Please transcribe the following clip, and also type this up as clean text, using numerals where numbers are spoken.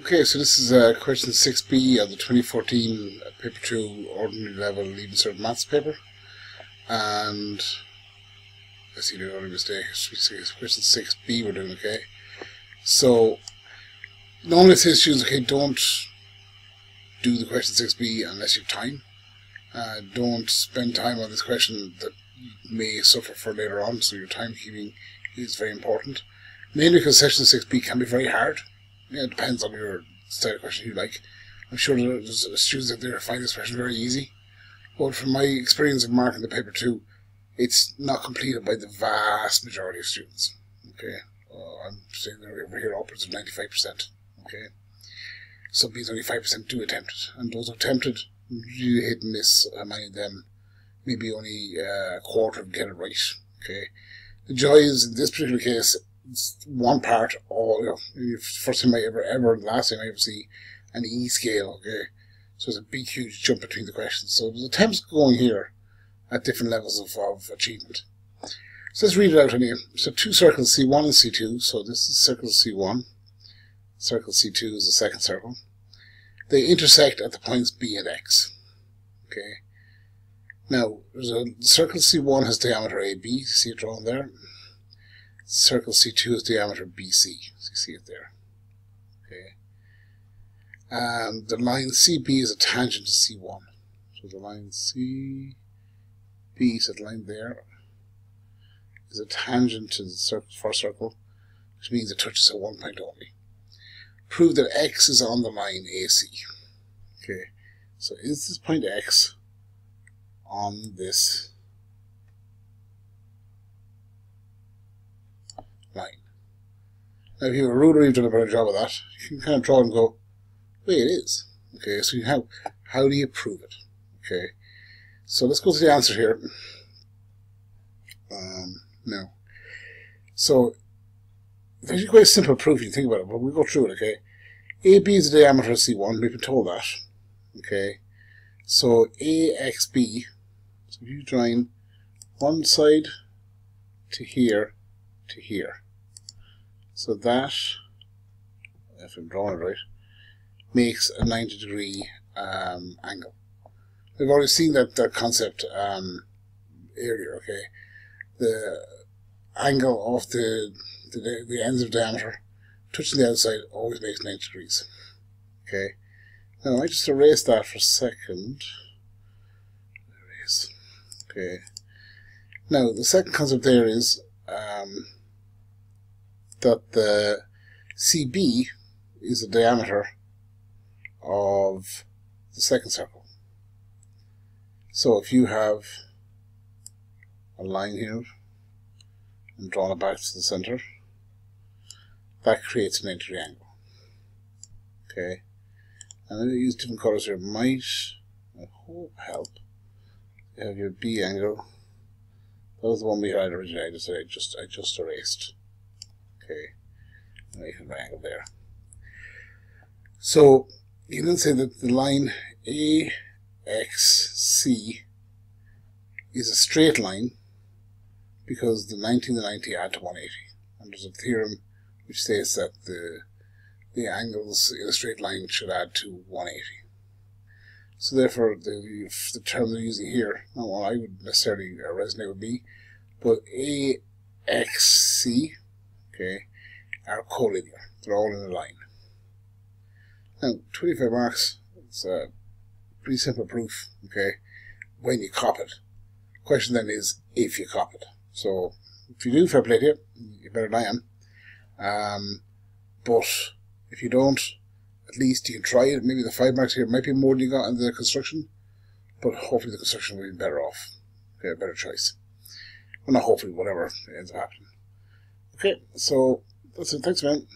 Okay, so this is question 6B of the 2014 Paper 2 Ordinary Level Leaving Cert Maths paper. And I see the only mistake. It's question 6B, we're doing okay. So normally it says students, okay, don't do the question 6B unless you have time. Don't spend time on this question that you may suffer for later on, so your timekeeping is very important. Mainly because section 6B can be very hard. Yeah, it depends on your style of question you like. I'm sure there's students out there who find this question very easy, but from my experience of marking the paper 2, it's not completed by the vast majority of students. Okay, I'm saying they're over here upwards of 95%. Okay, so means only 5% do attempt it, and those who attempt it really hit and miss. Many of them, maybe only a quarter of them get it right. Okay, the joy is in this particular case, it's one part, or first time I ever, last time I ever see an E scale. Okay, so there's a big, huge jump between the questions. So there's attempts going here at different levels of achievement. So let's read it out on here. So two circles, C1 and C2. So this is circle C1. Circle C2 is the second circle. They intersect at the points B and X. Okay. Now, there's a circle C1 has diameter AB. You see it drawn there. Circle C2 is diameter BC. So you see it there. Okay. And the line CB is a tangent to C1. So the line CB, so the line there, is a tangent to the first circle, which means it touches at one point only. Prove that X is on the line AC. Okay. So is this point X on this line? Now, if you have a ruler, you've done a better job of that. You can kind of draw and go, wait, it is. Okay, so you have, how do you prove it? Okay, so let's go to the answer here. Now, so it's actually quite a simple proof if you think about it, but we'll go through it. Okay, AB is the diameter of C1. We've been told that. Okay, so AXB. So if you join one side to here to here. So that, if I'm drawing it right, makes a 90-degree angle. We've already seen that concept earlier. Okay, the angle of the ends of diameter touching the outside always makes 90 degrees. Okay, now I just erase that for a second. Erase. Okay. Now the second concept there is that the CB is the diameter of the second circle. So if you have a line here and drawn it back to the center, that creates a 90-degree angle. Okay, and then you use different colors here. Might, I hope, help. You have your B angle. That was the one we had originally. I just erased. Okay, and you have an angle there. So you can then say that the line AXC is a straight line because the 90 and the 90 add to 180. And there's a theorem which states that the angles in a straight line should add to 180. So therefore, the term they're using here, not one I would necessarily resonate with me, but AXC, okay, are collinear. They're all in a line. Now, 25 marks, it's a pretty simple proof, okay, when you cop it. The question then is if you cop it. So, if you do, fair play to you, you're better than I am. But if you don't, at least you can try it. Maybe the 5 marks here might be more than you got in the construction, but hopefully the construction will be better off. Okay, a better choice. Well, not hopefully, whatever ends up happening. Okay, so that's it. Thanks, man.